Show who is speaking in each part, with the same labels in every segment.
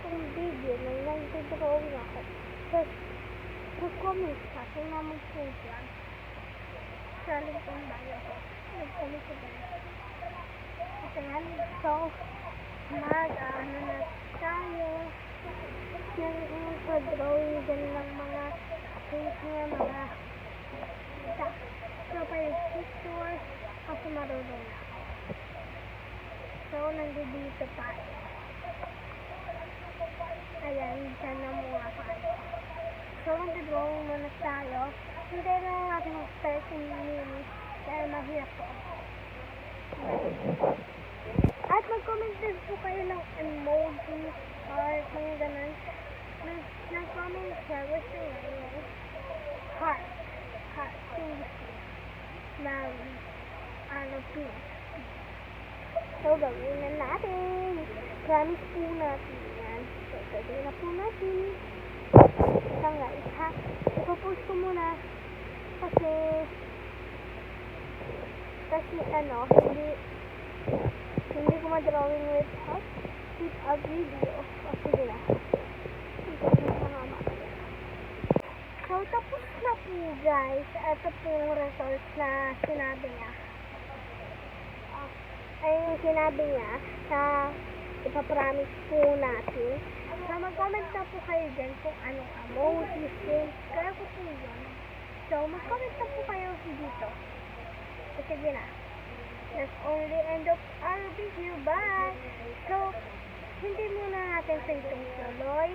Speaker 1: itong video na nagdodrawing ako. Tapos, nag-comment siya. Kaya mag-post yan. Sa lintong bayo ako. Nag-comment ko din. Ito yan. So, mag-ano na tayo. Nag-drawing din ng mga things niya, mga so, parang picture kasi marunong na ako. So, nandito tayo. Ayan, dyan na muna tayo. So, mag-drawing muna tayo. Hindi na natin 13 minutes dahil mahirap po. At mag-comment din po kayo ng emoji or mga ganun. Nag-comment siya, gusto nyo heart. Heart. Na pink. So, gawin na natin. Promise po natin yan. So, gawin na po natin. Ito guys, ha? Ipopost ko muna. Kasi hindi ko ma-drawing without a video. O, sige na. So, tapos na po guys. Ito po yung results na sinabi niya. Ay, yung sinabi niya na ipapromise po natin. So, mag-comment na po kayo dyan kung anong emojis din. Kaya ko po yun. So, mag-comment na po kayo dito. So, sige na. That's only end of our video. Bye! So, hindi muna natin sa itong tuloy.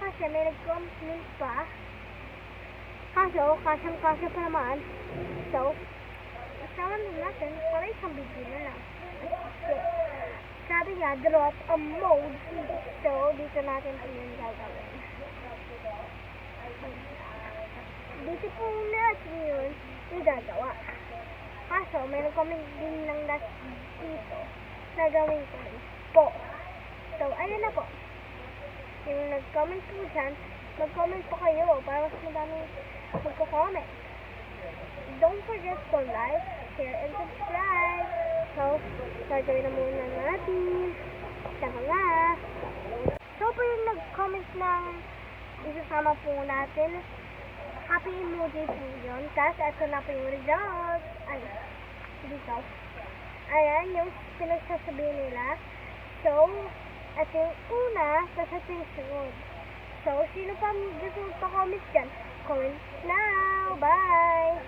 Speaker 1: Kasi may nag-comment pa. Kasyang-kasya pa naman. So, isama natin para isang video na lang. Sabi niya, drop a mode. So, dito natin po yung gagawin. Dito po natin yun igagawa. Kaso, may nag-comment din ng dito na gawin ko po. So, ayun na po. Yung nag-comment po dyan, mag-comment po kayo para mas madaming magko-comment. Don't forget to like, share, and subscribe. So, gagawin na muna natin. Saka nga. So, po yung nag-comment ng isasama po natin. Happy emoji po yun. Tapos, ito na po yung results. Ay, dito. Ayan, yung pinagsasabihin nila. So, ito yung una, tapos ito yung sunod. So, sino pa gusto pa-comment dyan? Comment now. Bye!